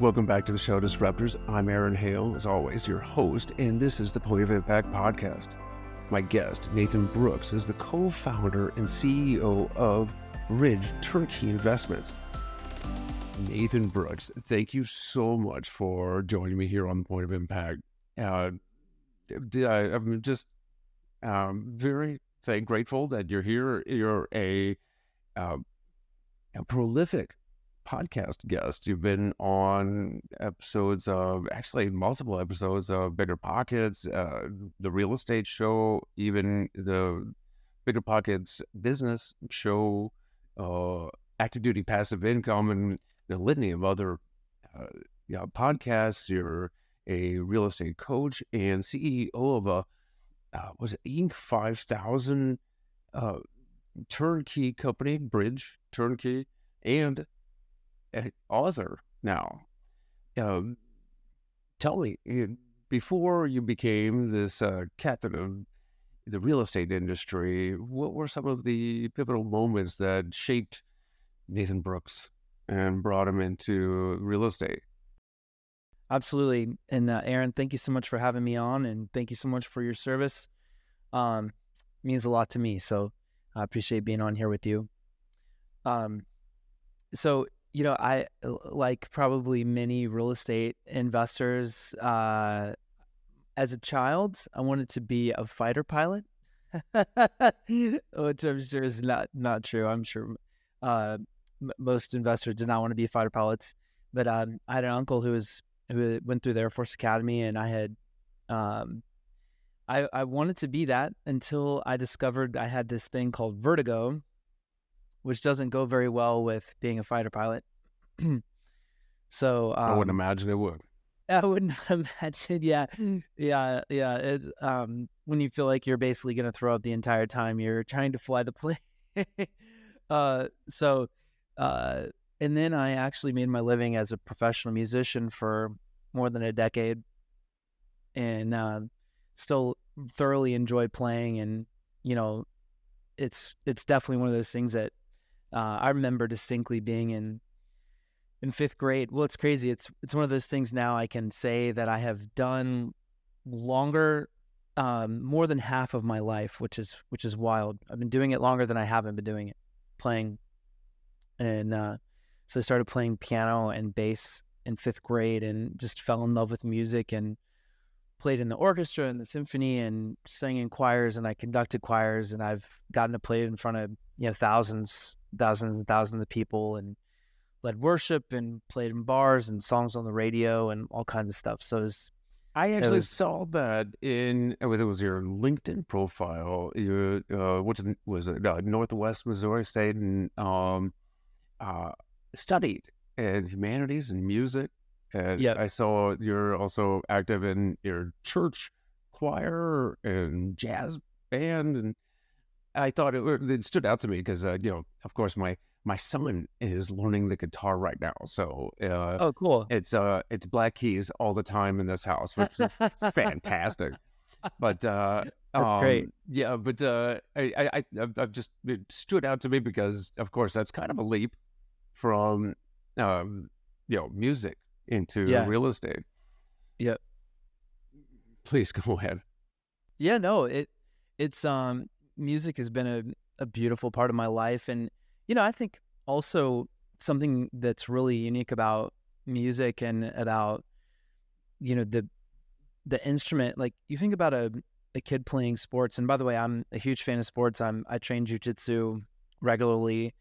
Welcome back to the show, Disruptors. I'm Aaron Hale, as always, your host, and this is the Point of Impact podcast. My guest, Nathan Brooks, is the co-founder and CEO of Bridge Turnkey Investments. Nathan Brooks, thank you so much for joining me here on the Point of Impact. I'm just very grateful that you're here. You're a prolific podcast guest. You've been on multiple episodes of Bigger Pockets, the real estate show, even the Bigger Pockets business show, Active Duty Passive Income, and the litany of other podcasts. You're a real estate coach and CEO of a Inc. 5000 turnkey company, Bridge Turnkey, and an author now. Tell me, before you became this captain of the real estate industry, what were some of the pivotal moments that shaped Nathan Brooks and brought him into real estate? Absolutely. And Aaron, thank you so much for having me on, and thank you so much for your service. It means a lot to me. So I appreciate being on here with you. I, like probably many real estate investors, as a child, I wanted to be a fighter pilot, which I'm sure is not true. I'm sure most investors did not want to be fighter pilots. But I had an uncle who went through the Air Force Academy, and I wanted to be that until I discovered I had this thing called vertigo, which doesn't go very well with being a fighter pilot. So I wouldn't imagine it would. I would not imagine. Yeah. When you feel like you're basically going to throw up the entire time you're trying to fly the plane. And then I actually made my living as a professional musician for more than a decade, and still thoroughly enjoy playing. And it's definitely one of those things that I remember distinctly being in fifth grade. Well, it's crazy. It's one of those things now I can say that I have done longer, more than half of my life, which is wild. I've been doing it longer than I haven't been doing it, playing. And so I started playing piano and bass in fifth grade, and just fell in love with music, and played in the orchestra and the symphony, and sang in choirs, and I conducted choirs, and I've gotten to play in front of thousands and thousands of people, and led worship, and played in bars, and songs on the radio, and all kinds of stuff. So I saw that it was your LinkedIn profile. You was it Northwest Missouri State, and studied in humanities and music. And Yep. I saw you're also active in your church choir and jazz band, and I thought it stood out to me because of course my son is learning the guitar right now, so Oh, cool. it's Black Keys all the time in this house, which is fantastic. But That's great. yeah. But I've just, it stood out to me because, of course, that's kind of a leap from music into real estate. Yep. Please go ahead. Yeah, no, it's music has been a beautiful part of my life. And I think also something that's really unique about music and about the instrument. Like, you think about a kid playing sports, and by the way, I'm a huge fan of sports. I train jiu-jitsu regularly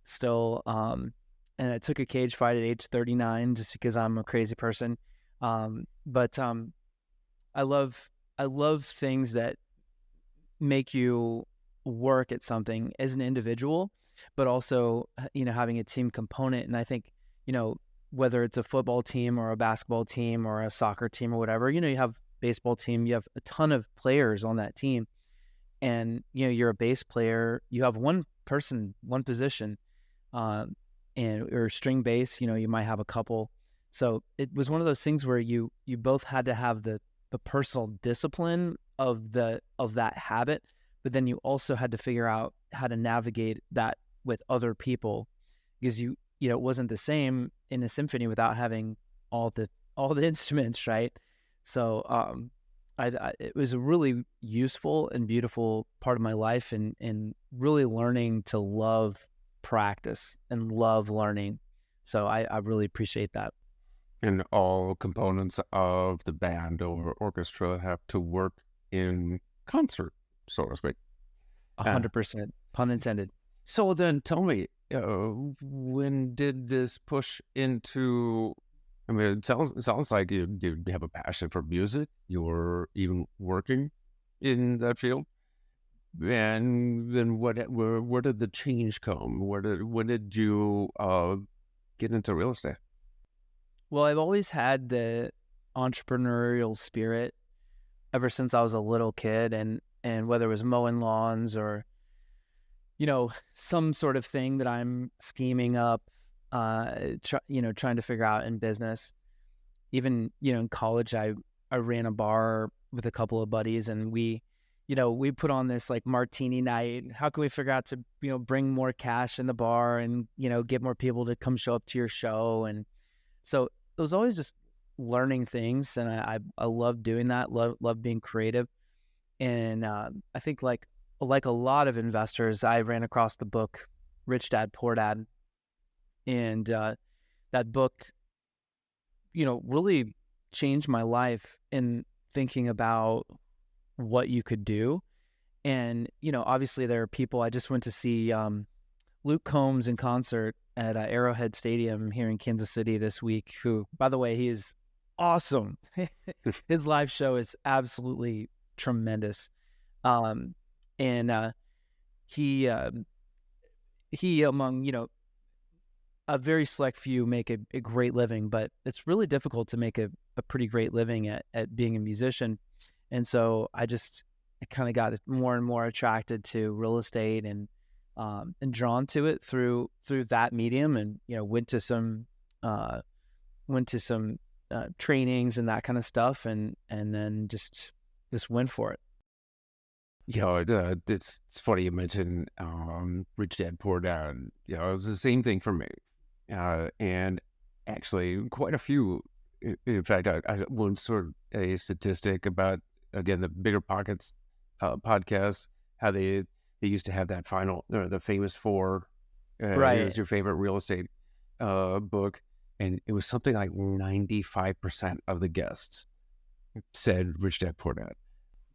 still, and I took a cage fight at age 39 just because I'm a crazy person. But I love things that make you work at something as an individual, but also, having a team component. And I think, whether it's a football team or a basketball team or a soccer team or whatever, you have baseball team, you have a ton of players on that team, and, you're a bass player, you have one person, one position, or string bass, you might have a couple. So it was one of those things where you both had to have the personal discipline of that habit, but then you also had to figure out how to navigate that with other people, because it wasn't the same in a symphony without having all the instruments, right? So it was a really useful and beautiful part of my life, and really learning to love practice and love learning. So I really appreciate that. And all components of the band or orchestra have to work in concert, so to speak. 100%, pun intended. So then tell me, when did this push into, I mean, it sounds like you have a passion for music. You were even working in that field. And then where did the change come? When did you get into real estate? Well, I've always had the entrepreneurial spirit ever since I was a little kid, and whether it was mowing lawns or some sort of thing that I'm scheming up, trying to figure out in business. Even in college, I ran a bar with a couple of buddies, and we put on this like martini night. How can we figure out to bring more cash in the bar and get more people to come show up to your show? And so it was always just learning things, and I love doing that. Love being creative, and I think like a lot of investors, I ran across the book Rich Dad Poor Dad, and that book, really changed my life in thinking about what you could do. And obviously there are people. I just went to see Luke Combs in concert at Arrowhead Stadium here in Kansas City this week, who, by the way, he is awesome. His live show is absolutely tremendous. And he among a very select few make a great living, but it's really difficult to make a pretty great living at being a musician. And so I kind of got more and more attracted to real estate and drawn to it through that medium, and went to some trainings and that kind of stuff, and then just went for it. It's funny you mentioned Rich Dad Poor Dad. It was the same thing for me, and actually quite a few. In fact, I once heard a statistic about, again, the Bigger Pockets podcast, how they used to have that final, the famous four. Right. It was your favorite real estate book, and it was something like 95% of the guests said Rich Dad Poor Dad.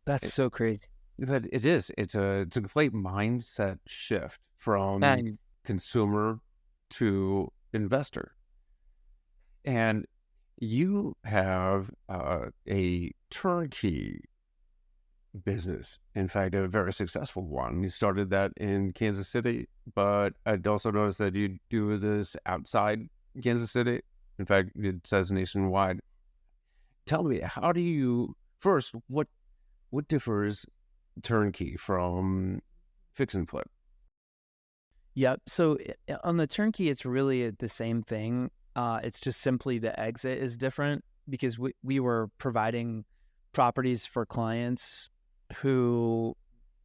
That's so crazy. But it is. It's a complete mindset shift from consumer to investor. And you have a turnkey business. In fact, a very successful one. You started that in Kansas City, but I'd also noticed that you do this outside Kansas City. In fact, it says nationwide. Tell me, how do you, first, what differs turnkey from fix and flip? Yep. So on the turnkey, it's really the same thing. It's just simply the exit is different, because we were providing properties for clients who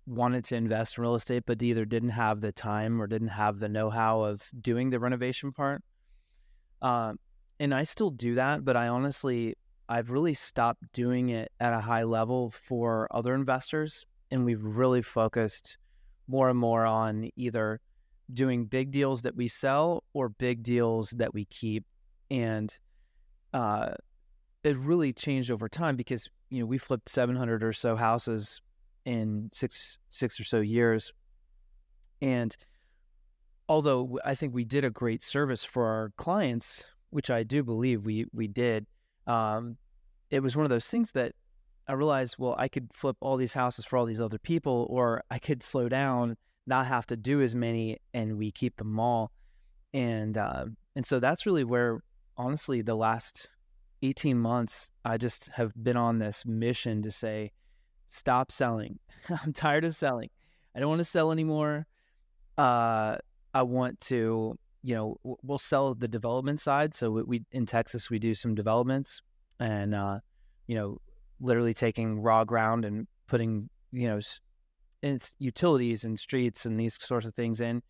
wanted to invest in real estate, but either didn't have the time or didn't have the know-how of doing the renovation part. And I still do that, but I've really stopped doing it at a high level for other investors. And we've really focused more and more on either doing big deals that we sell or big deals that we keep. And it really changed over time, because we flipped 700 or so houses in six or so years. And although I think we did a great service for our clients, which I do believe we did, it was one of those things that I realized, well, I could flip all these houses for all these other people, or I could slow down, not have to do as many, and we keep them all. And so that's really where, honestly, the last 18 months, I just have been on this mission to say, stop selling. I'm tired of selling. I don't want to sell anymore. I want to, we'll sell the development side. So we in Texas, we do some developments, and, literally taking raw ground and putting, it's utilities and streets and these sorts of things in,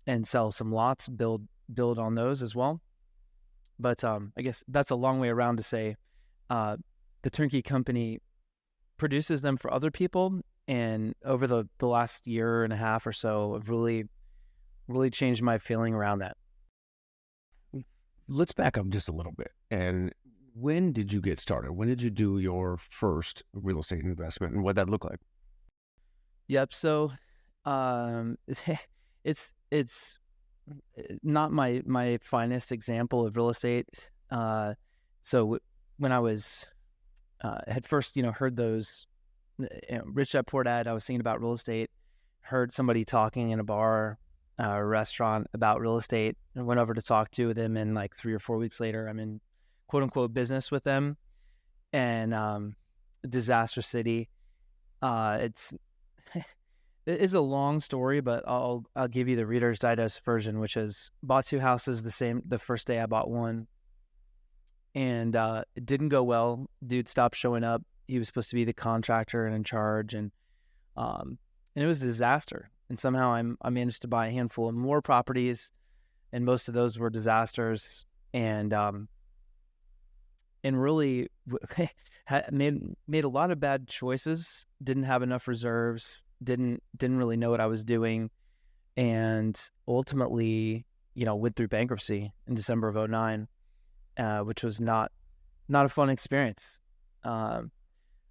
and sell some lots, build on those as well. But I guess that's a long way around to say the Turnkey company produces them for other people. And over the last year and a half or so, I've really changed my feeling around that. Let's back up just a little bit. And when did you get started? When did you do your first real estate investment, and what that look like? Yep. So it's not my finest example of real estate. When I was had first, heard those Rich Dad Poor Dad, I was thinking about real estate, heard somebody talking in a bar, restaurant about real estate, and went over to talk to them. And like 3 or 4 weeks later, I'm in quote unquote business with them. And disaster city. It's it is a long story, but I'll give you the Reader's Digest version, which is bought 2 houses the first day I bought one, and it didn't go well. Dude stopped showing up. He was supposed to be the contractor and in charge, and it was a disaster. And somehow I managed to buy a handful of more properties, and most of those were disasters. And really made a lot of bad choices. Didn't have enough reserves. Didn't really know what I was doing, and ultimately, went through bankruptcy in December of 2009, which was not a fun experience.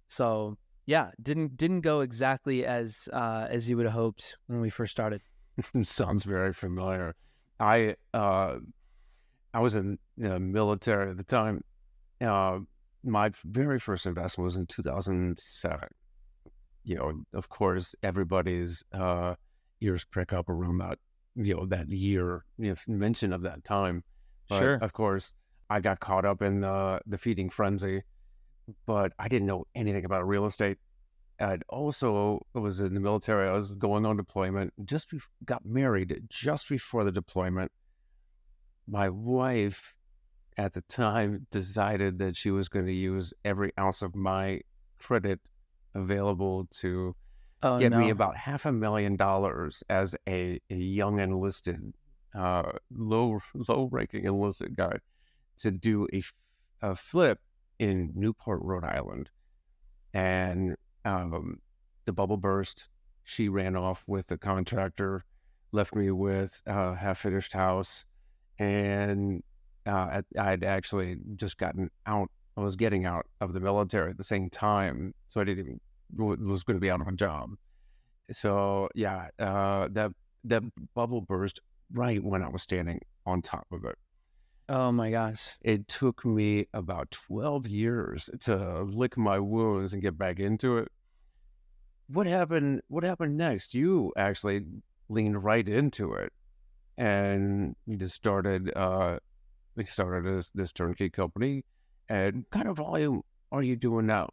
So yeah, didn't go exactly as you would have hoped when we first started. Sounds very familiar. I was in the military at the time. My very first investment was in 2007. Of course, everybody's ears prick up around that, that year, mention of that time. But Sure. of course, I got caught up in the feeding frenzy, but I didn't know anything about real estate. I also was in the military. I was going on deployment. Got married just before the deployment. My wife at the time decided that she was going to use every ounce of my credit available to get me about $500,000 as a young enlisted, low ranking enlisted guy to do a flip in Newport, Rhode Island. And the bubble burst. She ran off with the contractor, left me with a half-finished house, and I'd actually just gotten out. I was getting out of the military at the same time, so I was going to be out of a job. So yeah, that bubble burst right when I was standing on top of it. Oh my gosh! It took me about 12 years to lick my wounds and get back into it. What happened next? You actually leaned right into it, and you just started. We started this turnkey company, and kind of volume are you doing now?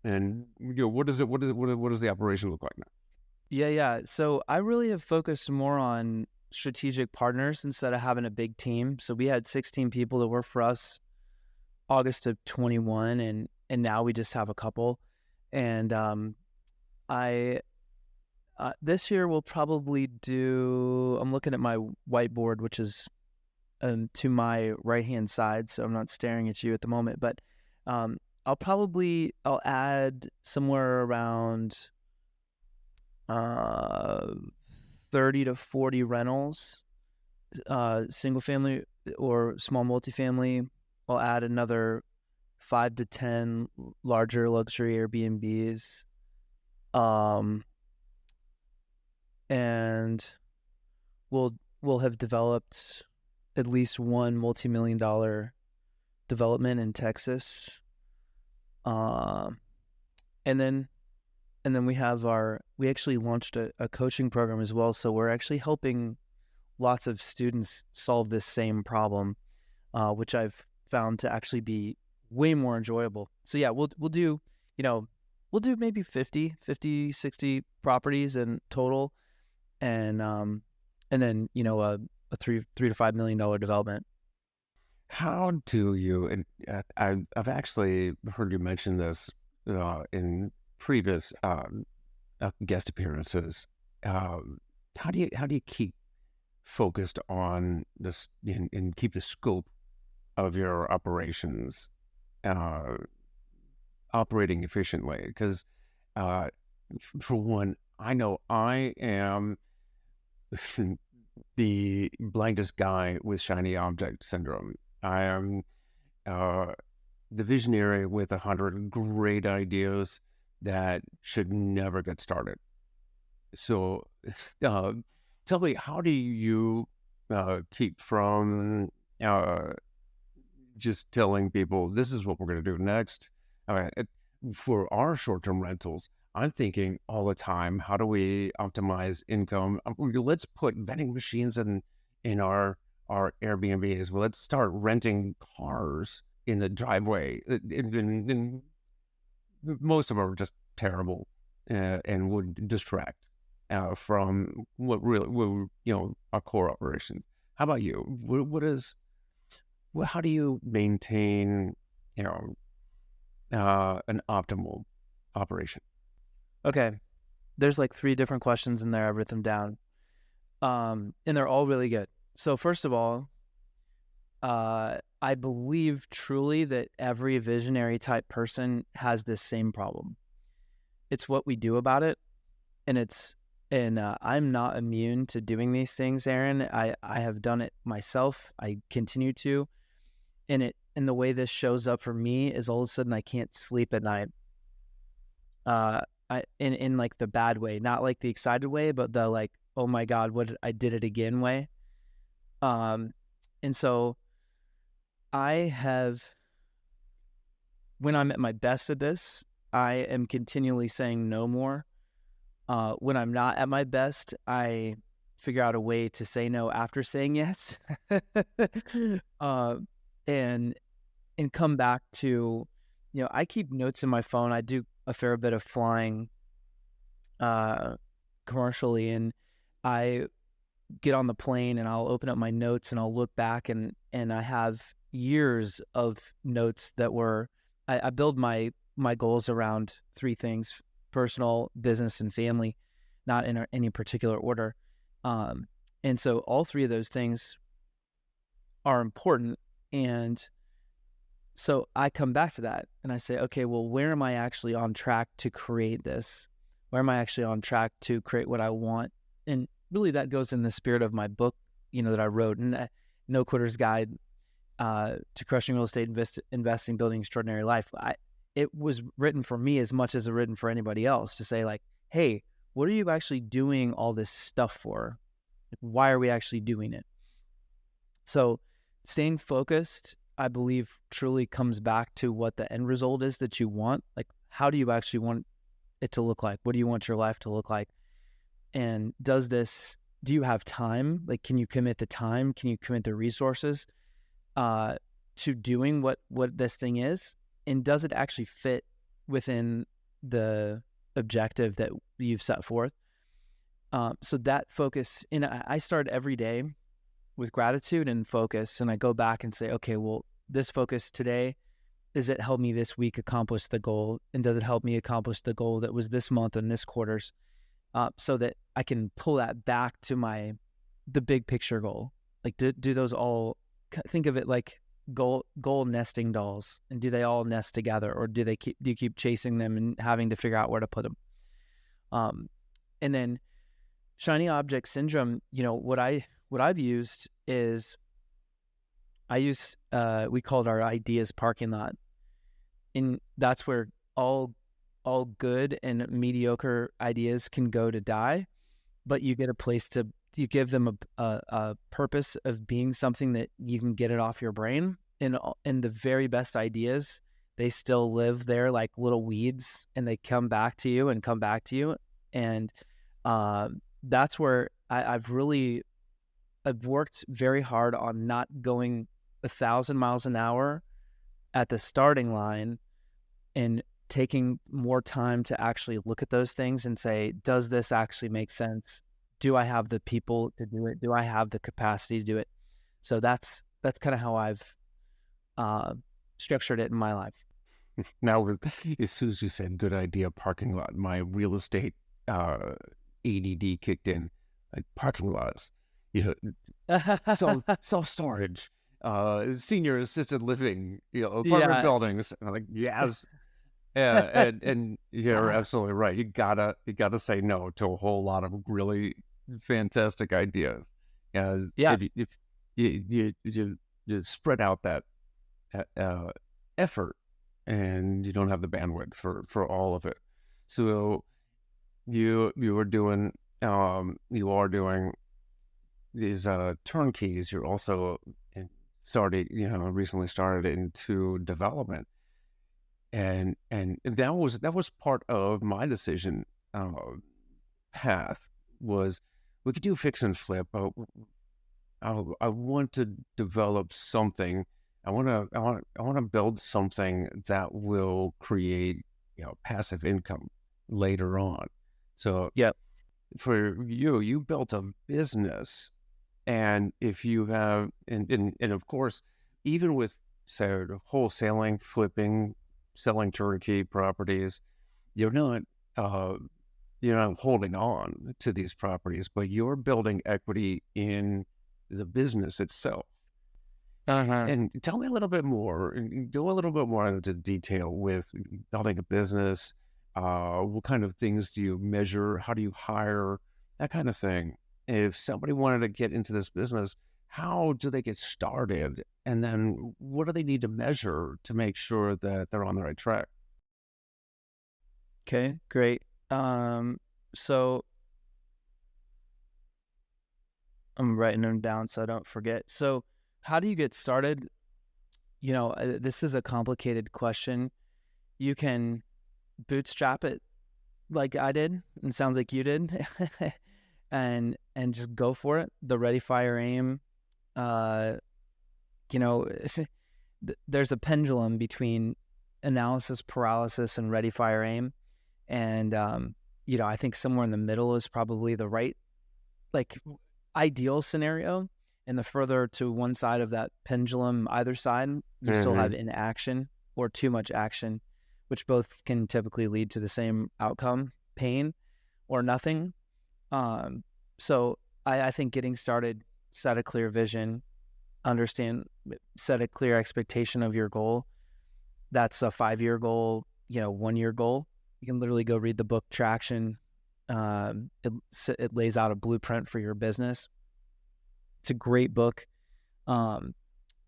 And what does the operation look like now? Yeah. So I really have focused more on strategic partners instead of having a big team. So we had 16 people that work for us August of 21, and now we just have a couple. And I this year we'll probably do. I'm looking at my whiteboard, which is to my right hand side, so I'm not staring at you at the moment. But I'll add somewhere around 30 to 40 rentals, single family or small multifamily. I'll add another 5 to 10 larger luxury Airbnbs. And we'll have developed at least one multi-million-dollar development in Texas. And then we actually launched a coaching program as well. So we're actually helping lots of students solve this same problem, which I've found to actually be way more enjoyable. So yeah, we'll do maybe 50, 60 properties in total. And then, a $3 to $5 million development. How do you, and I've actually heard you mention this in previous guest appearances. How do you keep focused on this and keep the scope of your operations operating efficiently? Because for one, I know I am the blankest guy with shiny object syndrome. I am the visionary with 100 great ideas that should never get started. So uh, tell me, how do you keep from just telling people this is what we're going to do next? For our short-term rentals, I'm thinking all the time, how do we optimize income? Let's put vending machines in our Airbnbs. Well, let's start renting cars in the driveway. And most of them are just terrible and would distract from what really, our core operations. How about you? How do you maintain, an optimal operation? Okay. There's like 3 different questions in there. I've written them down. And they're all really good. So first of all, I believe truly that every visionary type person has this same problem. It's what we do about it. And I'm not immune to doing these things, Aaron. I have done it myself. I continue to. And the way this shows up for me is all of a sudden I can't sleep at night. In like the bad way, not like the excited way, but the like, oh my God, I did it again way. And so when I'm at my best at this, I am continually saying no more. When I'm not at my best, I figure out a way to say no after saying yes. And come back to, I keep notes in my phone. I do a fair bit of flying commercially, and I get on the plane and I'll open up my notes and I'll look back and I have years of notes that I build my goals around 3 things: personal, business, and family, not in any particular order. And so all 3 of those things are important. And so I come back to that and I say, okay, well, where am I actually on track to create this? Where am I actually on track to create what I want? And really that goes in the spirit of my book, that I wrote, No Quitter's Guide to Crushing Real Estate Investing, Building Extraordinary Life. It was written for me as much as it's written for anybody else, to say like, hey, what are you actually doing all this stuff for? Why are we actually doing it? So staying focused, I believe, truly comes back to what the end result is that you want. Like, how do you actually want it to look like? What do you want your life to look like? And do you have time? Like, can you commit the time? Can you commit the resources to doing what this thing is? And does it actually fit within the objective that you've set forth? So that focus, and I start every day with gratitude and focus, and I go back and say, okay, well, this focus today, does it help me this week accomplish the goal? And does it help me accomplish the goal that was this month and this quarter's? So that I can pull that back to the big picture goal. Like, do those all, think of it like goal nesting dolls, and do they all nest together, or do you keep chasing them and having to figure out where to put them? And then shiny object syndrome, what I've used is we call it our ideas parking lot. And that's where all good and mediocre ideas can go to die, but you get a place you give them a purpose of being something that you can get it off your brain. And the very best ideas, they still live there like little weeds, and they come back to you and come back to you. And that's where I've worked very hard on not going 1,000 miles an hour at the starting line, and taking more time to actually look at those things and say, does this actually make sense? Do I have the people to do it? Do I have the capacity to do it? So that's kind of how I've structured it in my life. Now, as soon as you said good idea parking lot, my real estate ADD kicked in. Like, parking lots, self-storage, senior assisted living, apartment Yeah. buildings. And I'm like, yes. And you're absolutely right. You gotta say no to a whole lot of really fantastic ideas. As Yeah. if you spread out that effort, and you don't have the bandwidth for all of it. So you are doing these turnkeys. You're also recently started into development, and that was part of my decision path. Was we could do fix and flip, but I want to develop something. I want to build something that will create passive income later on. So Yep. for you built a business, and if you have, and of course, even with, say, wholesaling, flipping, selling turnkey properties, you're not uh, holding on to these properties, but you're building equity in the business itself. Uh-huh. And tell me a little bit more, and go a little bit more into detail with building a business. What kind of things do you measure? How do you hire? That kind of thing. If somebody wanted to get into this business, how do they get started? And then what do they need to measure to make sure that they're on the right track? Okay, great. So I'm writing them down so I don't forget. So how do you get started? This is a complicated question. You can bootstrap it like I did, and sounds like you did, and just go for it. The ready, fire, aim. If there's a pendulum between analysis paralysis and ready, fire, aim, and I think somewhere in the middle is probably the right, like, ideal scenario. And the further to one side of that pendulum, either side, you still have inaction or too much action, which both can typically lead to the same outcome, pain or nothing. So I think getting started, set a clear vision, set a clear expectation of your goal. That's a 5-year goal, 1-year goal. You can literally go read the book Traction. It lays out a blueprint for your business. It's a great book.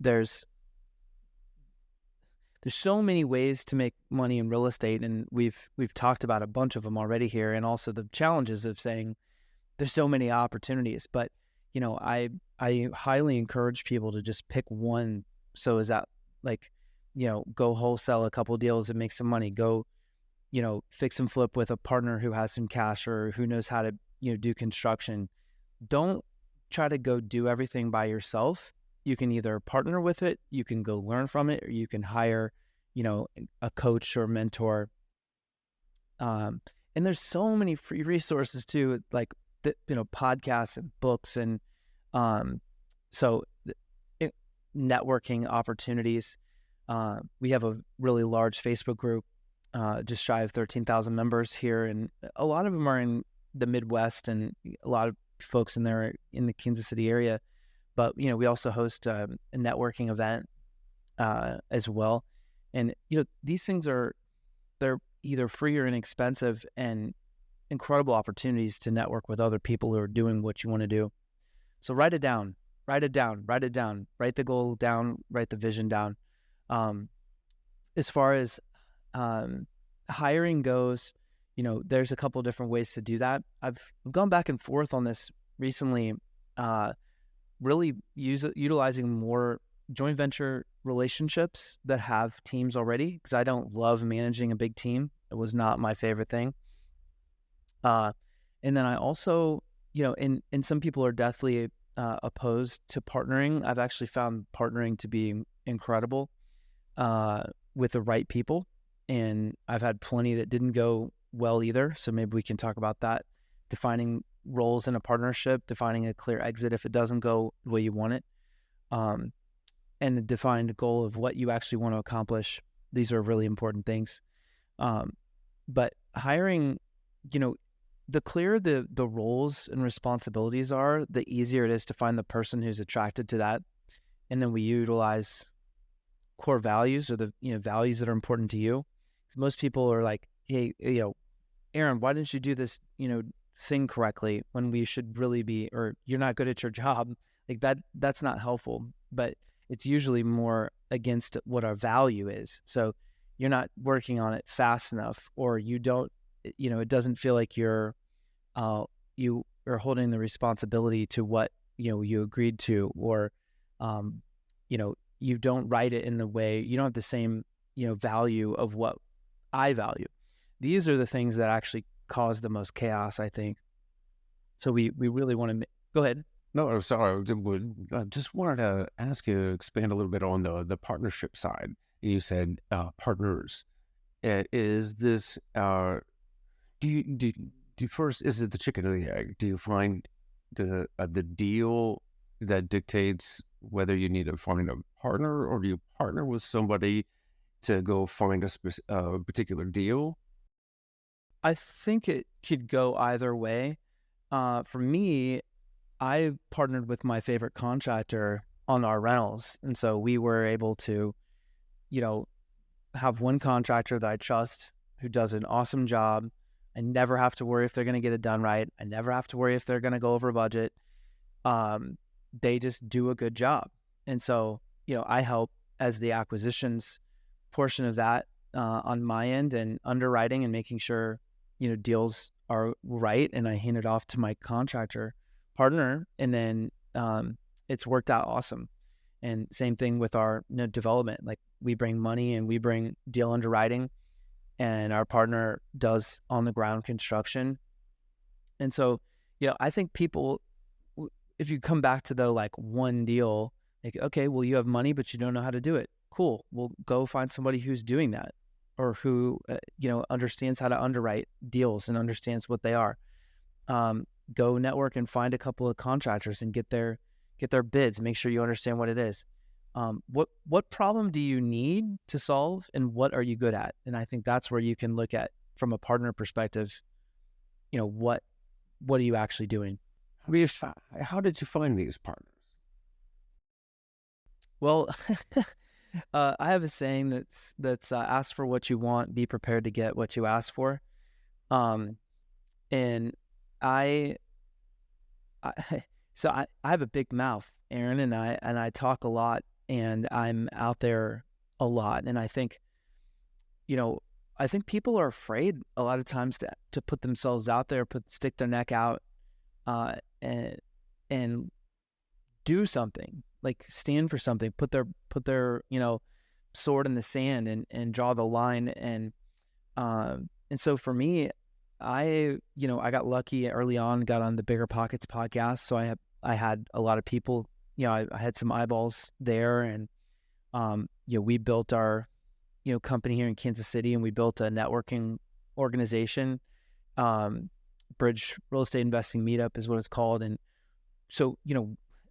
There's so many ways to make money in real estate, and we've talked about a bunch of them already here, and also the challenges of saying there's so many opportunities. But I highly encourage people to just pick one. So is that like, go wholesale a couple deals and make some money. Go, fix and flip with a partner who has some cash or who knows how to do construction. Don't try to go do everything by yourself. You can either partner with it, you can go learn from it, or you can hire, a coach or mentor. And there's so many free resources too, like, podcasts and books. And networking opportunities. We have a really large Facebook group, just shy of 13,000 members here. And a lot of them are in the Midwest, and a lot of folks in there in the Kansas City area. But, we also host a networking event as well. And, these things they're either free or inexpensive, and incredible opportunities to network with other people who are doing what you want to do. So write it down, write the goal down, write the vision down. As far as hiring goes, there's a couple different ways to do that. I've gone back and forth on this recently, really utilizing more joint venture relationships that have teams already, because I don't love managing a big team. It was not my favorite thing. And then I also, and some people are deathly opposed to partnering. I've actually found partnering to be incredible with the right people. And I've had plenty that didn't go well either. So maybe we can talk about that. Defining roles in a partnership, defining a clear exit if it doesn't go the way you want it, and the defined goal of what you actually want to accomplish. These are really important things. But hiring, the clearer the roles and responsibilities are, the easier it is to find the person who's attracted to that and then we utilize core values or the values that are important to you. Most people are like, hey, Aaron, why didn't you do this thing correctly when we should really be, or you're not good at your job. Like that's not helpful, but it's usually more against what our value is. So you're not working on it fast enough, or you don't, it doesn't feel like you are holding the responsibility to what, you agreed to, or, you don't write it in the way, you don't have the same, value of what I value. These are the things that actually cause the most chaos, I think. So we really want to go ahead. No, I'm sorry. I just wanted to ask you to expand a little bit on the partnership side. You said partners. Is this do you first? Is it the chicken or the egg? Do you find the deal that dictates whether you need to find a partner, or do you partner with somebody to go find a particular deal? I think it could go either way. For me, I partnered with my favorite contractor on our rentals. And so we were able to, have one contractor that I trust who does an awesome job. I never have to worry if they're going to get it done right. I never have to worry if they're going to go over budget. They just do a good job. And so, I help as the acquisitions portion of that on my end, and underwriting and making sure, deals are right. And I hand it off to my contractor partner, and then it's worked out awesome. And same thing with our development. Like, we bring money and we bring deal underwriting, and our partner does on the ground construction. And so, I think people, if you come back to the like one deal, like, okay, well, you have money, but you don't know how to do it. Cool. We'll go find somebody who's doing that, or who, understands how to underwrite deals and understands what they are. Go network and find a couple of contractors and get their bids. Make sure you understand what it is. What problem do you need to solve, and what are you good at? And I think that's where you can look at, from a partner perspective, what are you actually doing? How did you find these partners? Well, I have a saying that's ask for what you want, be prepared to get what you ask for. And I so I have a big mouth, Aaron, and I talk a lot, and I'm out there a lot. And I think, people are afraid a lot of times to put themselves out there, stick their neck out, and do something, like stand for something, put their sword in the sand and draw the line. And so for me, I got lucky early on, got on the Bigger Pockets podcast. So I had a lot of people, I had some eyeballs there, and we built our company here in Kansas City, and we built a networking organization. Bridge Real Estate Investing Meetup is what it's called. And so,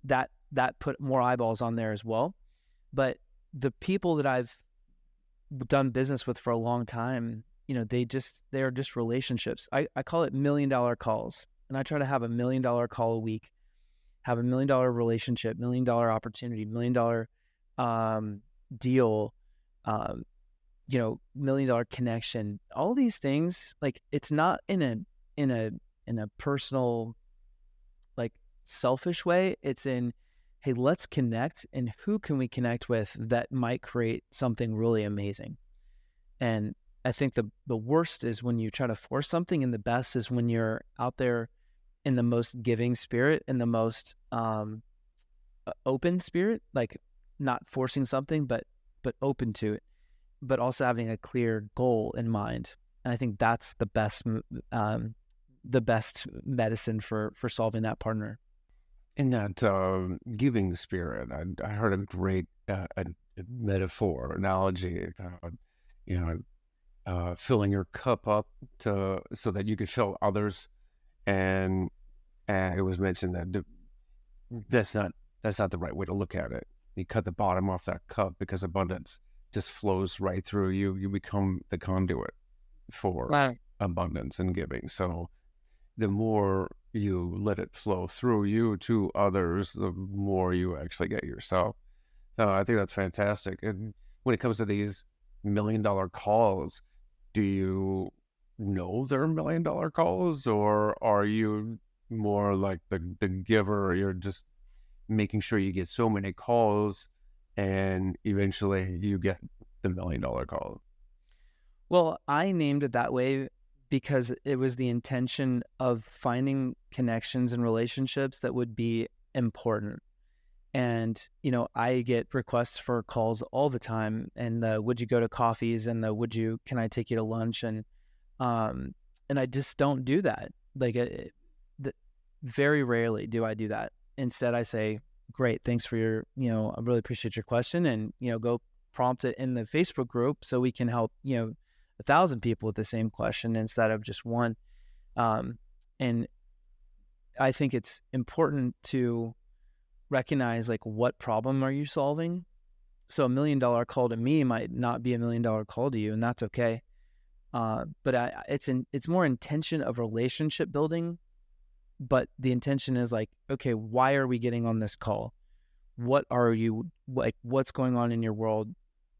that put more eyeballs on there as well. But the people that I've done business with for a long time, they are just relationships. I call it $1 million calls, and I try to have $1 million call a week, have $1 million relationship, $1 million opportunity, $1 million deal, $1 million connection. All these things, like, it's not in a personal, like, selfish way. It's in, hey, let's connect, and who can we connect with that might create something really amazing? And I think the worst is when you try to force something, and the best is when you're out there in the most giving spirit, and the most open spirit, like not forcing something, but open to it, but also having a clear goal in mind. And I think that's the best medicine for solving that partner. In that giving spirit, I heard a great metaphor, analogy, filling your cup up so that you could fill others. And it was mentioned that that's not the right way to look at it. You cut the bottom off that cup, because abundance just flows right through you. You become the conduit for abundance and giving. So the more you let it flow through you to others, the more you actually get yourself. So I think that's fantastic. And when it comes to these $1 million calls, do you know they're $1 million calls, or are you more like the giver? Or you're just making sure you get so many calls and eventually you get the $1 million call? Well, I named it that way because it was the intention of finding connections and relationships that would be important. And, I get requests for calls all the time, and the would you go to coffees and the can I take you to lunch? Um, and I just don't do that. Like, very rarely do I do that. Instead, I say, great, thanks for your, I really appreciate your question, and, go prompt it in the Facebook group so we can help, 1,000 people with the same question instead of just one. And I think it's important to recognize, like, what problem are you solving? So $1 million call to me might not be $1 million call to you, and that's okay. But it's more intention of relationship building. But the intention is like, okay, why are we getting on this call? What are you like? What's going on in your world?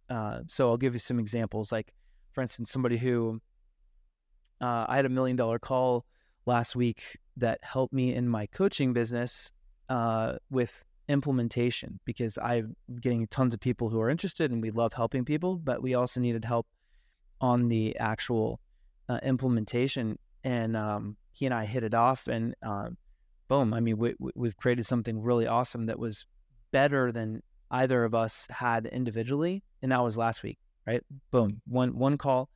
So I'll give you some examples. Like, for instance, somebody who I had $1 million call last week that helped me in my coaching business with implementation, because I'm getting tons of people who are interested and we love helping people, but we also needed help on the actual implementation. And he and I hit it off, and boom, I mean, we've created something really awesome that was better than either of us had individually. And that was last week, right? Boom, one call,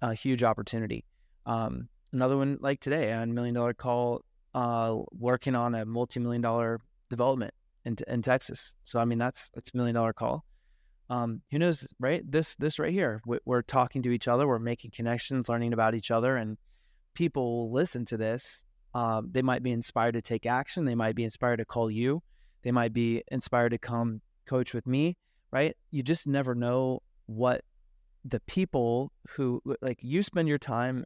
a huge opportunity. Another one like today, a $1 million call, working on a multi-million-dollar development in Texas. So I mean, that's $1 million call. Who knows, right? This right here, we're talking to each other, we're making connections, learning about each other, and people will listen to this. They might be inspired to take action. They might be inspired to call you. They might be inspired to come coach with me, right? You just never know what the people who, like, you spend your time,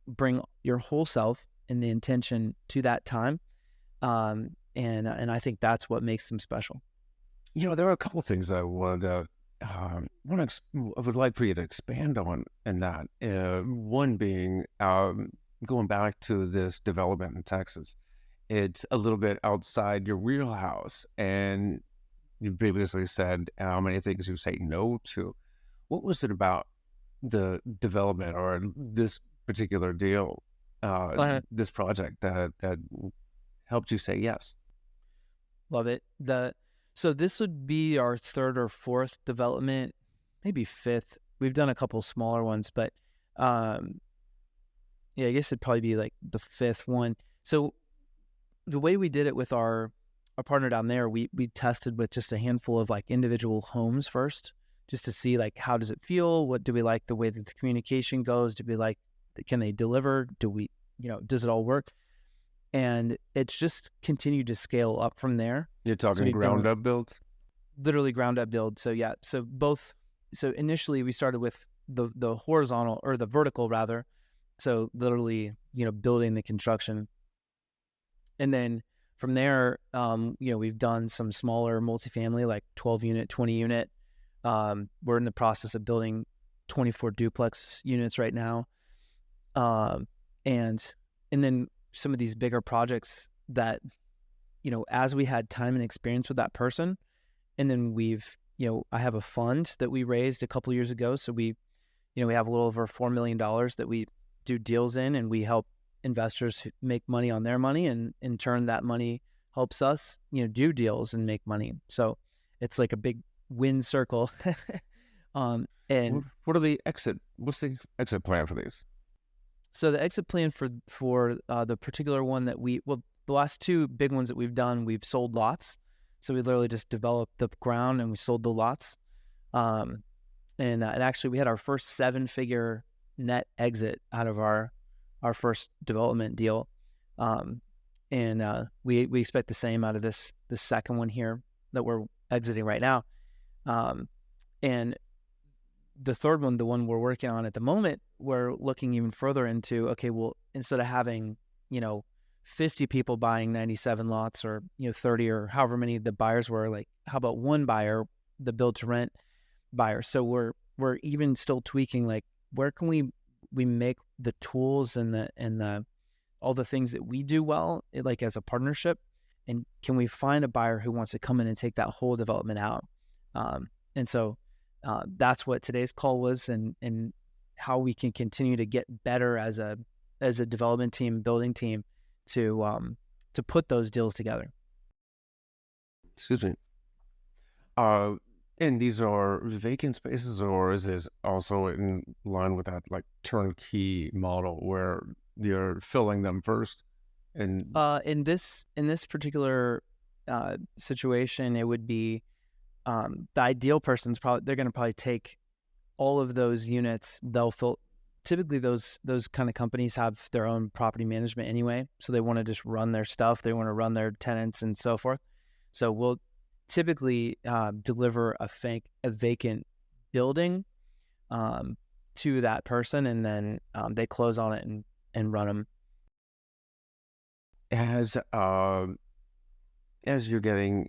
bring your whole self and the intention to that time. And I think that's what makes them special. There are a couple of things I wanted to, I would like for you to expand on in that. One being, going back to this development in Texas, it's a little bit outside your wheelhouse, and you previously said how many things you say no to. What was it about the development or this particular deal, this project that helped you say yes? Love it. So this would be our third or fourth development, maybe fifth. We've done a couple smaller ones, but yeah, I guess it'd probably be like the fifth one. So the way we did it with our partner down there, we tested with just a handful of like individual homes first, just to see, like, how does it feel? What do we like the way that the communication goes? Do we like, can they deliver? Do we, does it all work? And it's just continued to scale up from there. You're talking ground up build? Literally ground up build. So yeah, so initially we started with the horizontal, or the vertical rather. So literally, building the construction. And then from there, we've done some smaller multifamily, like 12 unit, 20 unit. We're in the process of building 24 duplex units right now. And then some of these bigger projects that, as we had time and experience with that person, and then I have a fund that we raised a couple of years ago. So we have a little over $4 million that we do deals in, and we help investors make money on their money, and in turn that money helps us, do deals and make money. So it's like a big win circle. And what's the exit plan for these? So the exit plan for the particular one that the last two big ones that we've done, we've sold lots. So we literally just developed the ground and we sold the lots. And actually we had our first 7-figure net exit out of our first development deal. And we expect the same out of this second one here that we're exiting right now. And the third one, the one we're working on at the moment, we're looking even further into, okay, well, instead of having, 50 people buying 97 lots, or, 30, or however many the buyers were, like, how about one buyer the build to rent buyer. So we're even still tweaking, like, where can we make the tools and the all the things that we do well, like as a partnership, and can we find a buyer who wants to come in and take that whole development out? And so that's what today's call was, and how we can continue to get better as a development team, building team, to put those deals together. Excuse me. And these are vacant spaces, or is this also in line with that like turnkey model where you're filling them first? And In this particular situation, it would be the ideal person's they're going to probably take all of those units. They'll fill. Typically, those kind of companies have their own property management anyway, so they want to just run their stuff. They want to run their tenants and so forth. So we'll typically deliver a vacant building to that person, and then they close on it and run them. as you're getting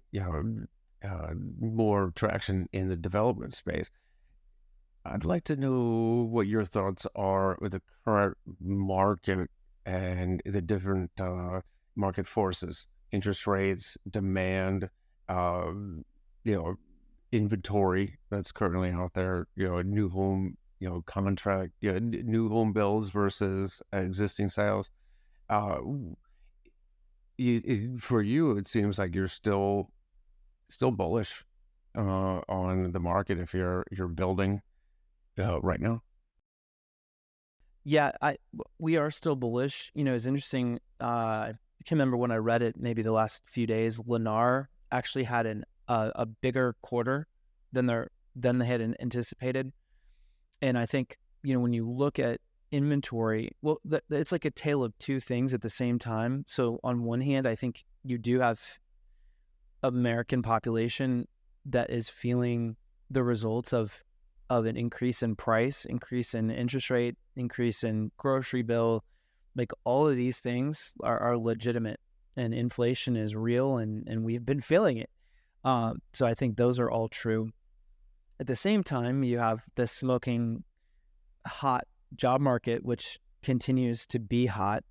more traction in the development space, I'd like to know what your thoughts are with the current market and the different market forces, interest rates, demand, inventory that's currently out there, new home, contract, new home builds versus existing sales. For you, it seems like you're still bullish on the market if you're building right now. Yeah, we are still bullish. It's interesting. I can't remember when I read it, maybe the last few days. Lennar actually had a bigger quarter than they had anticipated, and I think when you look at inventory, well, it's like a tale of two things at the same time. So on one hand, I think you do have American population that is feeling the results of an increase in price, increase in interest rate, increase in grocery bill. Like, all of these things are legitimate, and inflation is real, and we've been feeling it. So I think those are all true. At the same time, you have the smoking hot job market, which continues to be hot.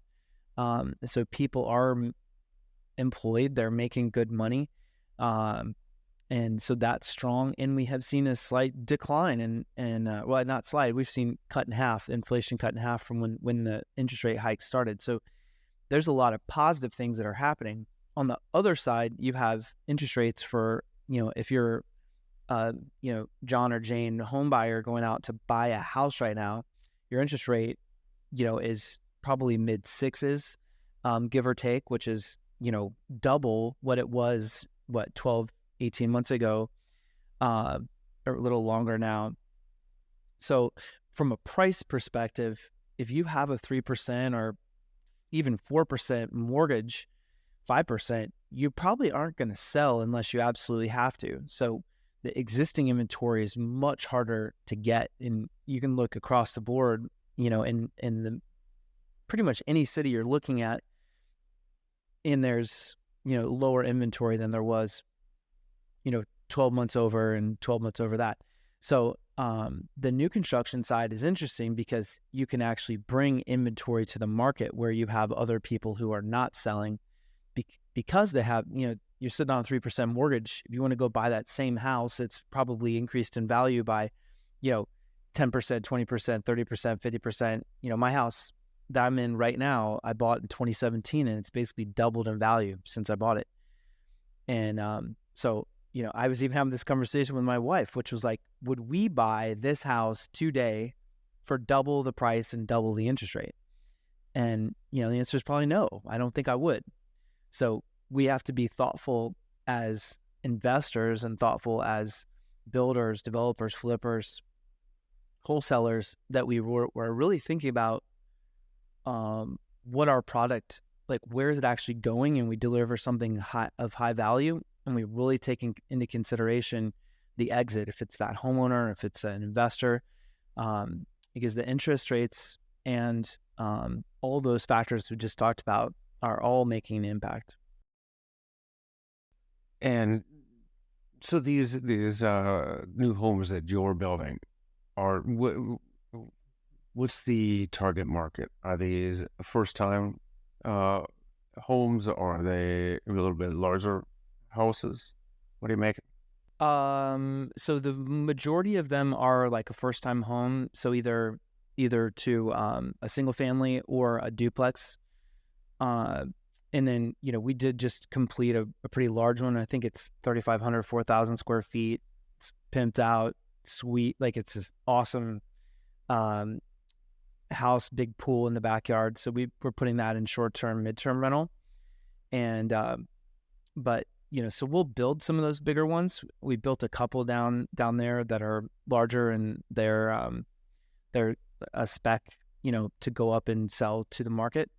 So people are employed, they're making good money. And so that's strong. And we have seen a slight decline well, not slight, we've seen inflation cut in half from when the interest rate hike started. So there's a lot of positive things that are happening. On the other side, you have interest rates for, if you're, John or Jane home buyer going out to buy a house right now, your interest rate, is probably mid sixes, give or take, which is, double what it was, 12, 18 months ago, or a little longer now. So from a price perspective, if you have a 3% or even 4% mortgage, 5%, you probably aren't going to sell unless you absolutely have to. So the existing inventory is much harder to get. And you can look across the board, in the pretty much any city you're looking at, and there's, lower inventory than there was, 12 months over and 12 months over that. So the new construction side is interesting because you can actually bring inventory to the market where you have other people who are not selling because they have, you're sitting on a 3% mortgage. If you want to go buy that same house, it's probably increased in value by, 10%, 20%, 30%, 50%. My house that I'm in right now, I bought in 2017, and it's basically doubled in value since I bought it. And so, I was even having this conversation with my wife, which was like, would we buy this house today for double the price and double the interest rate? And, the answer is probably no. I don't think I would. So we have to be thoughtful as investors and thoughtful as builders, developers, flippers, wholesalers, that we're really thinking about what our product, like, where is it actually going, and we deliver something of high value, and we really take into consideration the exit, if it's that homeowner, if it's an investor, because the interest rates and all those factors we just talked about are all making an impact. And So these new homes that you're building are what's the target market? Are these first time uh, homes, or are they a little bit larger houses? What do you make? So the majority of them are like a first time home. So either to a single family or a duplex. Uh, and then, we did just complete a pretty large one. I think it's 3,500, 4,000 square feet. It's pimped out, sweet. Like it's this awesome um, house, big pool in the backyard. So we're putting that in short-term, mid-term rental. And, but, so we'll build some of those bigger ones. We built a couple down there that are larger, and they're a spec, to go up and sell to the market.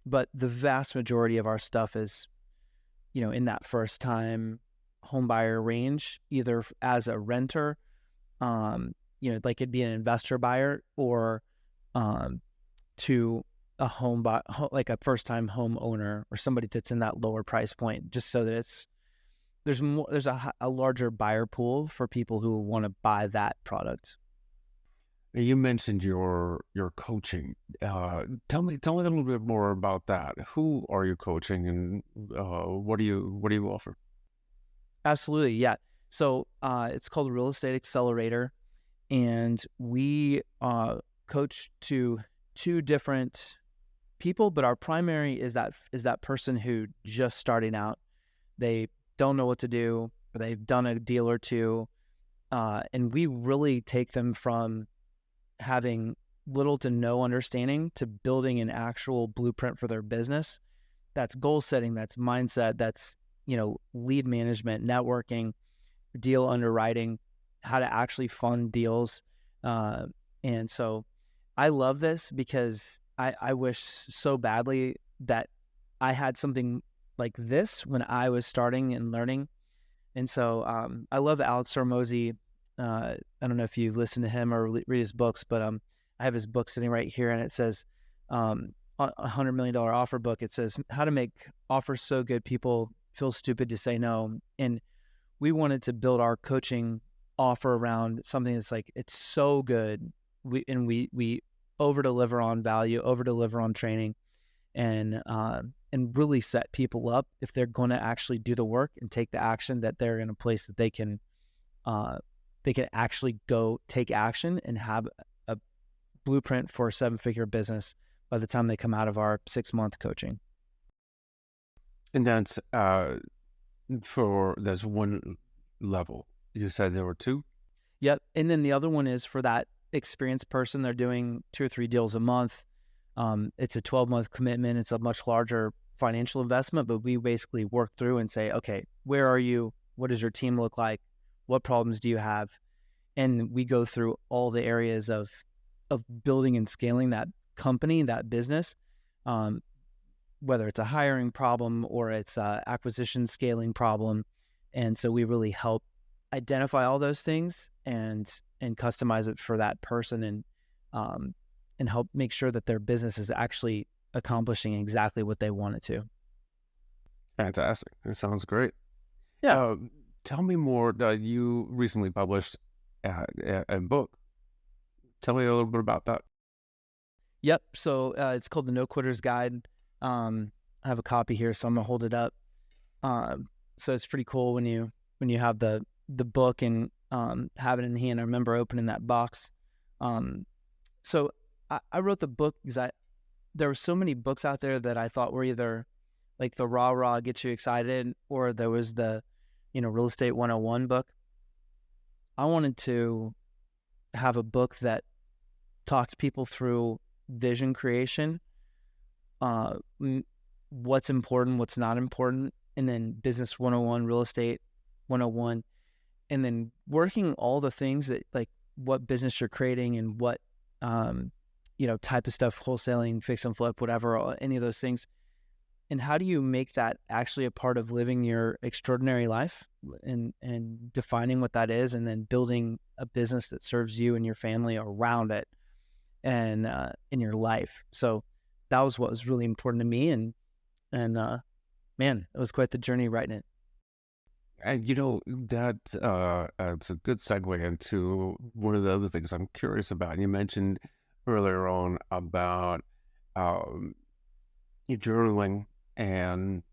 But the vast majority of our stuff is, in that first time home buyer range, either as a renter, like it'd be an investor buyer, or to a like a first time home owner, or somebody that's in that lower price point, just so that there's a larger buyer pool for people who want to buy that product. You mentioned your coaching. Tell me a little bit more about that. Who are you coaching, and what do you offer? Absolutely, yeah. So it's called Real Estate Accelerator, and we coach to two different people, but our primary is that person who just starting out. They don't know what to do, or they've done a deal or two, and we really take them from having little to no understanding to building an actual blueprint for their business. That's goal setting, that's mindset, that's, lead management, networking, deal underwriting, how to actually fund deals. And so I love this because I wish so badly that I had something like this when I was starting and learning. And so I love Alex Hormozi. I don't know if you listen to him or read his books, but I have his book sitting right here, and it says $100 million offer book. It says how to make offers so good people feel stupid to say no. And we wanted to build our coaching offer around something that's like, it's so good. We over deliver on value, over deliver on training, and really set people up if they're going to actually do the work and take the action, that they're in a place that they can actually go take action and have a blueprint for a 7-figure business by the time they come out of our 6-month coaching. And that's one level. You said there were two? Yep. And then the other one is for that experienced person. They're doing 2 or 3 deals a month. It's a 12-month commitment. It's a much larger financial investment, but we basically work through and say, okay, where are you? What does your team look like? What problems do you have? And we go through all the areas of building and scaling that company, that business, whether it's a hiring problem or it's a acquisition scaling problem. And so we really help identify all those things and customize it for that person, and help make sure that their business is actually accomplishing exactly what they want it to. Fantastic. It sounds great. Yeah. Tell me more. You recently published a book. Tell me a little bit about that. Yep. So it's called The No Quitter's Guide. I have a copy here, so I'm gonna hold it up. So it's pretty cool when you have the book and have it in hand. I remember opening that box. So I wrote the book because there were so many books out there that I thought were either like the rah get you excited, or there was the Real Estate 101 book. I wanted to have a book that talked people through vision creation, what's important, what's not important, and then business 101, real estate 101, and then working all the things that, like, what business you're creating and what type of stuff, wholesaling, fix and flip, whatever, any of those things. And how do you make that actually a part of living your extraordinary life, and defining what that is, and then building a business that serves you and your family around it, and in your life. So that was what was really important to me, and man, it was quite the journey writing it. And that it's a good segue into one of the other things I'm curious about. You mentioned earlier on about um, your journaling and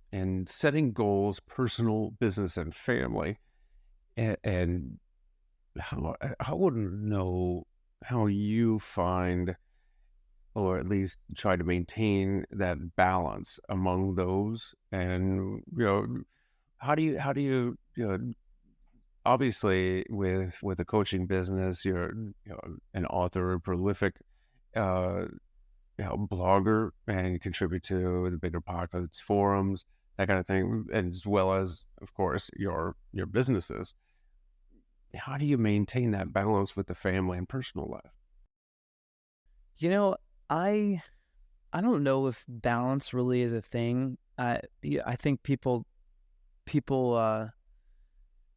setting goals, personal, business, and family. And I wouldn't know how you find, or at least try to maintain that balance among those. And how do you obviously with a coaching business, you're an author, a prolific uh, blogger, and you contribute to the Bigger Pockets forums, that kind of thing, and as well as, of course, your businesses. How do you maintain that balance with the family and personal life? You know, I I don't know if balance really is a thing. I think people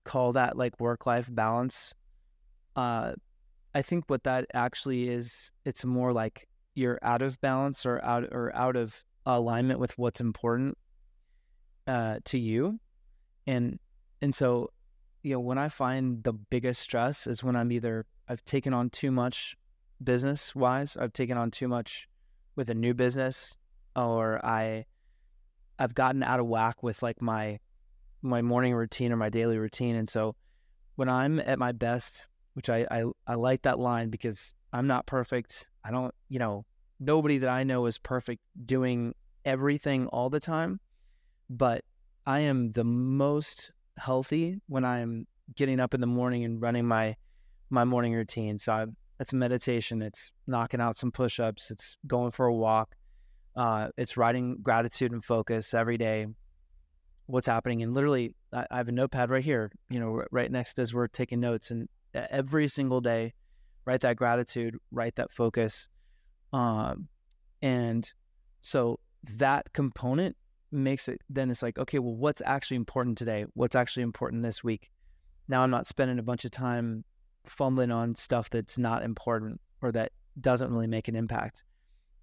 call that like work life balance. Uh, I think what that actually is, it's more like you're out of balance or out of alignment with what's important to you, and so when I find the biggest stress is when I've taken on too much business wise, I've taken on too much with a new business, or I've gotten out of whack with like my morning routine or my daily routine. And so when I'm at my best, which I like that line because I'm not perfect. I don't, nobody that I know is perfect doing everything all the time, but I am the most healthy when I'm getting up in the morning and running my morning routine. So it's meditation, it's knocking out some push-ups, it's going for a walk, it's writing gratitude and focus every day, what's happening. And literally, I have a notepad right here, right next as we're taking notes. And every single day, write that gratitude, write that focus. And so that component makes it, then it's like, okay, well, what's actually important today? What's actually important this week? Now I'm not spending a bunch of time fumbling on stuff that's not important or that doesn't really make an impact.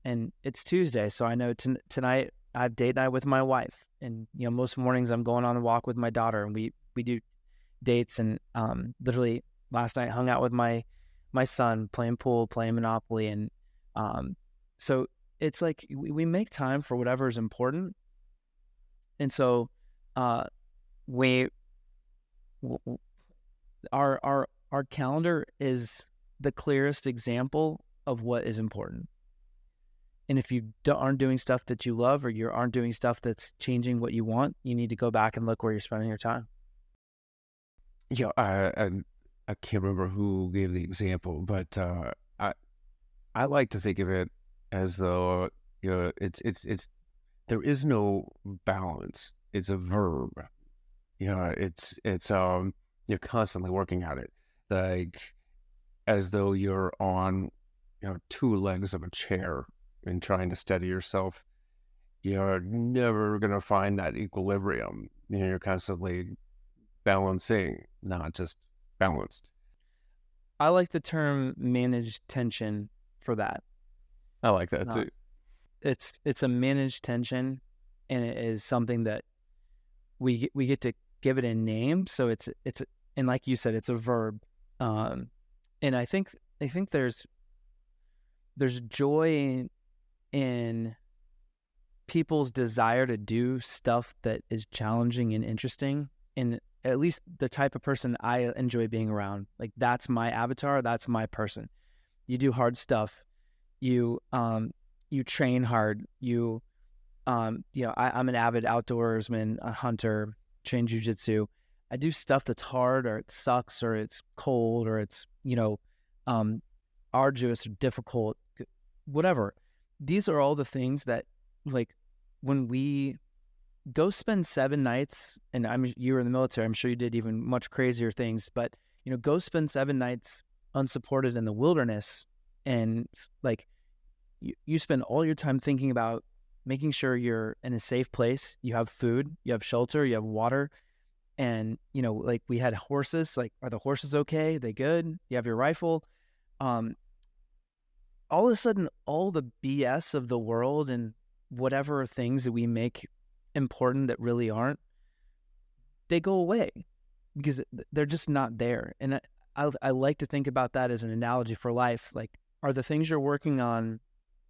And it's Tuesday, so I know tonight I have date night with my wife, and most mornings I'm going on a walk with my daughter, and we do dates. And literally last night hung out with my son, playing pool, playing Monopoly, and so it's like we make time for whatever is important. And so we our calendar is the clearest example of what is important. And if you aren't doing stuff that you love, or you aren't doing stuff that's changing what you want, you need to go back and look where you're spending your time. I can't remember who gave the example, but I I like to think of it as though it's there is no balance. It's a verb. It's you're constantly working at it, like as though you're on two legs of a chair and trying to steady yourself. You're never gonna find that equilibrium. You're constantly balancing, not just balanced. I like the term managed tension for that. I like that Uh, too. it's a managed tension, and it is something that we get to give it a name. So and like you said, it's a verb. And I think there's joy in people's desire to do stuff that is challenging and interesting. And at least the type of person I enjoy being around, like that's my avatar, that's my person. You do hard stuff. You train hard. I'm an avid outdoorsman, a hunter, train jujitsu. I do stuff that's hard, or it sucks, or it's cold, or it's um, arduous or difficult, whatever. These are all the things that, like, when we go spend 7 nights, and you were in the military, I'm sure you did even much crazier things, but go spend 7 nights unsupported in the wilderness, and like you spend all your time thinking about making sure you're in a safe place, you have food, you have shelter, you have water. And like we had horses, like, are the horses okay? Are they good? You have your rifle. um all of a sudden, all the BS of the world and whatever things that we make important that really aren't, they go away. because they're just not there. And I like to think about that as an analogy for life. Like, are the things you're working on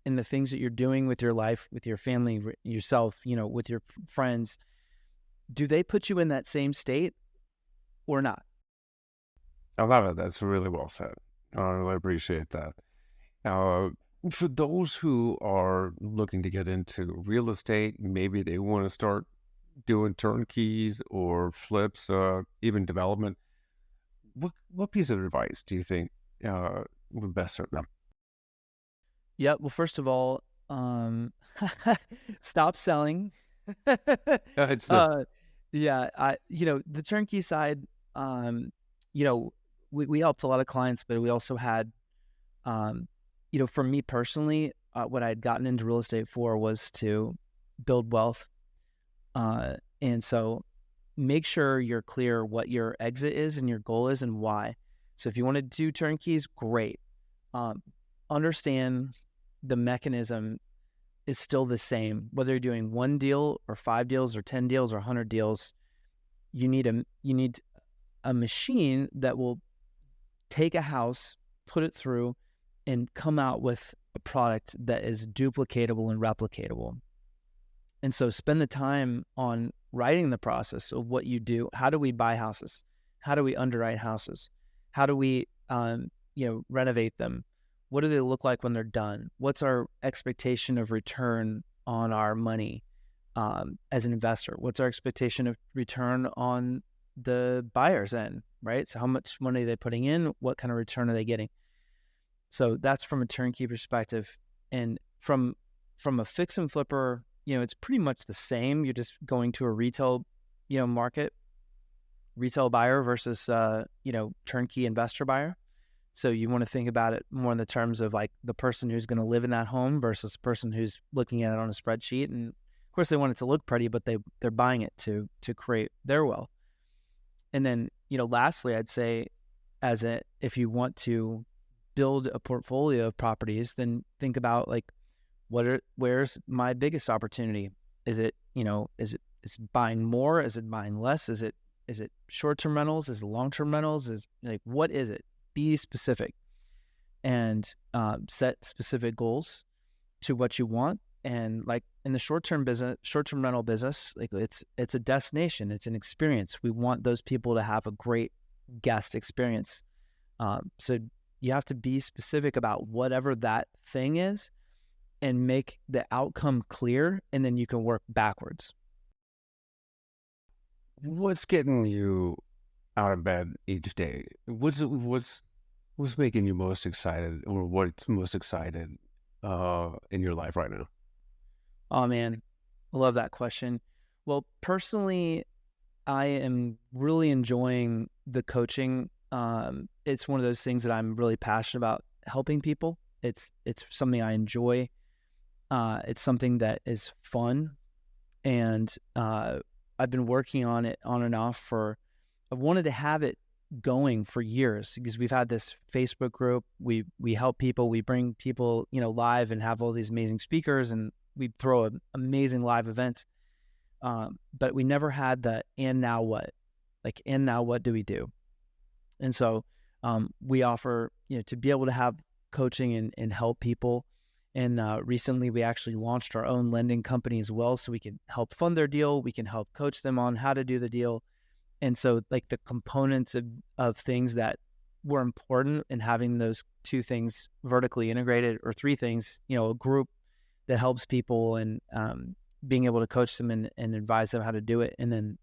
and the things that you're doing with your life, with your family, yourself, with your friends, do they put you in that same state or not? I love it. That's really well said. I really appreciate that. Uh, for those who are looking to get into real estate, maybe they want to start doing turnkeys or flips, even development. What piece of advice do you think would best serve them? Yeah. Well, first of all, stop selling. It's the uh, yeah. The turnkey side, you know, we helped a lot of clients, but we also had, for me personally, what I had gotten into real estate for was to build wealth. And so make sure you're clear what your exit is and your goal is and why. So if you want to do turnkeys, great. Understand the mechanism is still the same. Whether you're doing 1 deal or 5 deals or 10 deals or 100 deals, you need a machine that will take a house, put it through, and come out with a product that is duplicatable and replicatable. And so spend the time on writing the process of what you do. How do we buy houses? How do we underwrite houses? How do we, renovate them? What do they look like when they're done? What's our expectation of return on our money as an investor? What's our expectation of return on the buyer's end, right? So how much money are they putting in? What kind of return are they getting? So that's from a turnkey perspective. And from a fix and flipper, it's pretty much the same. You're just going to a retail, market, retail buyer versus, turnkey investor buyer. So you want to think about it more in the terms of like the person who's going to live in that home versus the person who's looking at it on a spreadsheet. And of course they want it to look pretty, but they're buying it to create their wealth. And then, lastly, I'd say if you want to build a portfolio of properties, then think about like, where's my biggest opportunity? Is it buying more? Is it buying less? Is it short-term rentals? Is it long-term rentals? What is it? Be specific and set specific goals to what you want. And like in the short-term rental business, like it's a destination, it's an experience. We want those people to have a great guest experience. So you have to be specific about whatever that thing is and make the outcome clear, and then you can work backwards. What's getting you out of bed each day? What's making you most excited, or what's most excited in your life right now? Oh man, I love that question. Well, personally, I am really enjoying the coaching. It's one of those things that I'm really passionate about, helping people. It's something I enjoy. It's something that is fun, and I've been working on it on and off I've wanted to have it going for years, because we've had this Facebook group. We help people, we bring people, live and have all these amazing speakers, and we throw an amazing live events. But we never had the, and now what? Like, and now what do we do? And so we offer, to be able to have coaching and help people. And recently we actually launched our own lending company as well, so we can help fund their deal. We can help coach them on how to do the deal. And so like the components of things that were important in having those 2 things vertically integrated, or 3 things, a group that helps people, and being able to coach them and advise them how to do it, and then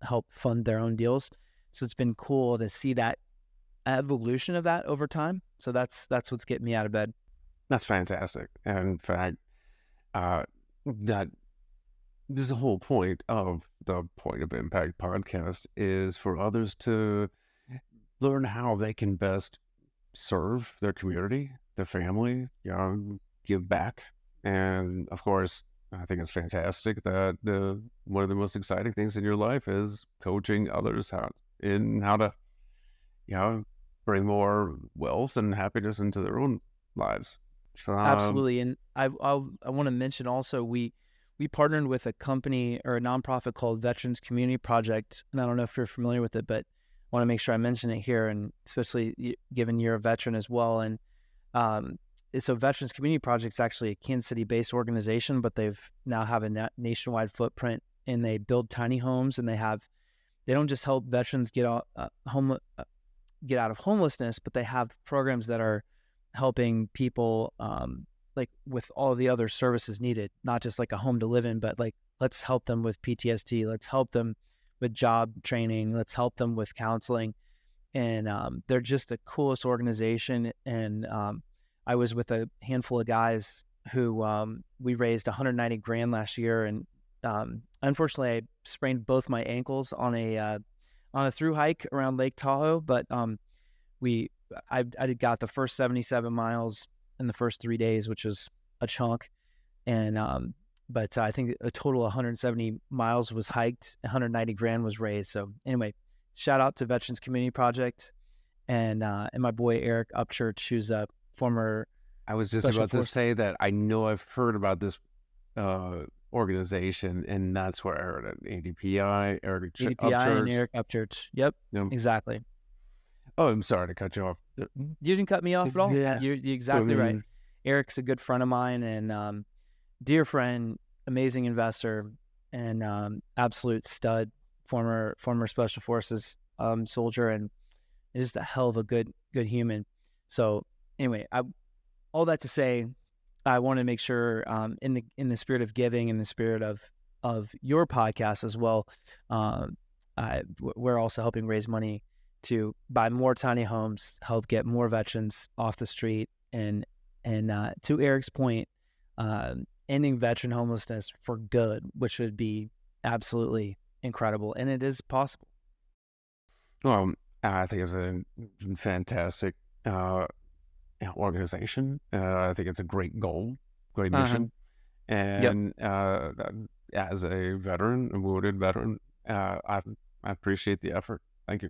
help fund their own deals. So it's been cool to see that evolution of that over time. So that's what's getting me out of bed. That's fantastic. And in fact, that this is the whole point of the Point of Impact podcast, is for others to learn how they can best serve their community, their family, give back. And of course, I think it's fantastic that one of the most exciting things in your life is coaching others how to, bring more wealth and happiness into their own lives. Absolutely. And I want to mention also, we we partnered with a company or a nonprofit called Veterans Community Project. And I don't know if you're familiar with it, but I want to make sure I mention it here, and especially given you're a veteran as well. And so Veterans Community Project is actually a Kansas City-based organization, but they've now have a nationwide footprint, and they build tiny homes, and they don't just help veterans get out of homelessness, but they have programs that are helping people like with all the other services needed, not just like a home to live in, but like, let's help them with PTSD. Let's help them with job training. Let's help them with counseling. And they're just the coolest organization. And I was with a handful of guys who we raised 190 grand last year. And unfortunately, I sprained both my ankles on a through hike around Lake Tahoe. But I got the first 77 miles in the first 3 days, which was a chunk. And but I think a total of 170 miles was hiked, 190 grand was raised. So anyway, shout out to Veterans Community Project and my boy Eric Upchurch, who's a former. I was just about to say that I know I've heard about this organization, and that's where I heard it. ADPI, Eric Upchurch. And Eric Upchurch. Yep, exactly. Oh, I'm sorry to cut you off. You didn't cut me off at all. Yeah. You're exactly right. Eric's a good friend of mine and dear friend, amazing investor, and absolute stud, former Special Forces soldier, and just a hell of a good human. So anyway, all that to say, I want to make sure in the spirit of giving, in the spirit of your podcast as well, we're also helping raise money to buy more tiny homes, help get more veterans off the street, and to Eric's point, ending veteran homelessness for good, which would be absolutely incredible, and it is possible. Well, I think it's a fantastic organization. I think it's a great goal, great mission, and as a veteran, a wounded veteran, I appreciate the effort. Thank you.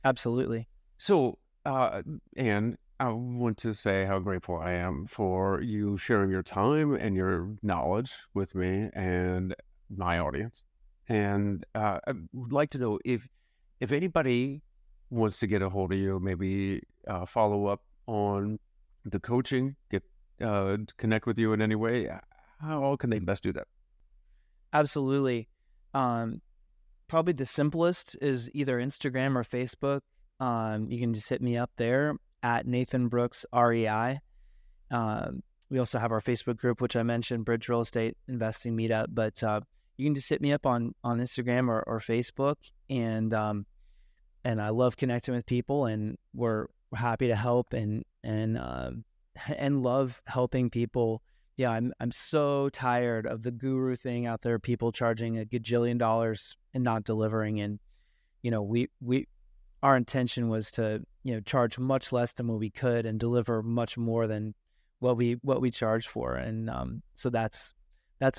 Absolutely. So, and I want to say how grateful I am for you sharing your time and your knowledge with me and my audience. And I would like to know if anybody wants to get a hold of you, maybe follow up on the coaching, connect with you in any way, how can they best do that? Absolutely. Probably the simplest is either Instagram or Facebook. You can just hit me up there at Nathan Brooks REI. We also have our Facebook group, which I mentioned, Bridge Real Estate Investing Meetup. But you can just hit me up on Instagram or Facebook, and I love connecting with people, and we're happy to help and love helping people. Yeah, I'm so tired of the guru thing out there, people charging a gajillion dollars and not delivering. And, our intention was to, charge much less than what we could and deliver much more than what we charge for. And so that's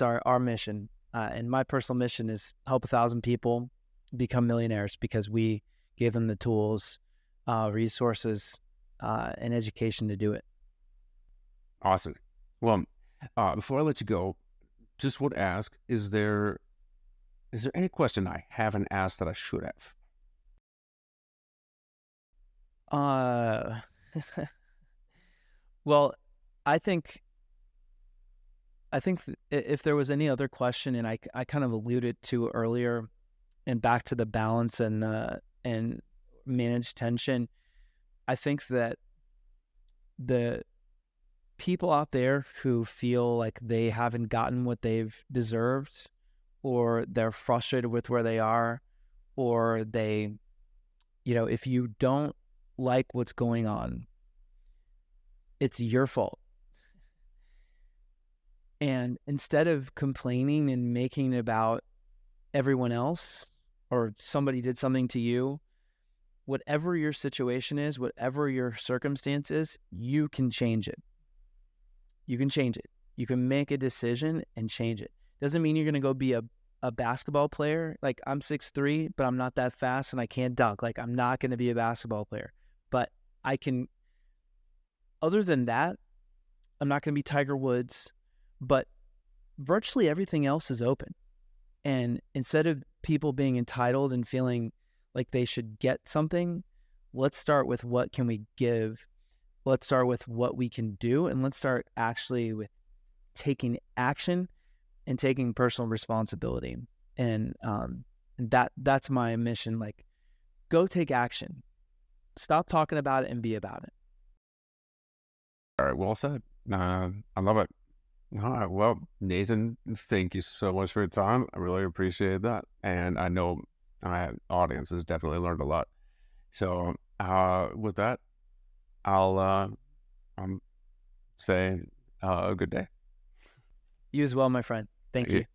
our mission. And my personal mission is help 1,000 people become millionaires because we gave them the tools, resources, and education to do it. Awesome. Well, before I let you go, just would ask, is there any question I haven't asked that I should have? Well, I think if there was any other question, and I kind of alluded to earlier, and back to the balance and manage tension, I think that the people out there who feel like they haven't gotten what they've deserved, or they're frustrated with where they are, or they, if you don't like what's going on, it's your fault. And instead of complaining and making it about everyone else or somebody did something to you, whatever your situation is, whatever your circumstance is, you can change it. You can change it. You can make a decision and change it. Doesn't mean you're going to go be a basketball player. Like, I'm 6'3", but I'm not that fast and I can't dunk. Like, I'm not going to be a basketball player. But I can, other than that, I'm not going to be Tiger Woods. But virtually everything else is open. And instead of people being entitled and feeling like they should get something, let's start with what can we give. Let's start with what we can do, and let's start actually with taking action and taking personal responsibility. And that's my mission. Like, go take action. Stop talking about it and be about it. All right, well said. I love it. All right, well, Nathan, thank you so much for your time. I really appreciate that, and I know our audience has definitely learned a lot. So, with that, I'll say a good day. You as well, my friend. Thank you.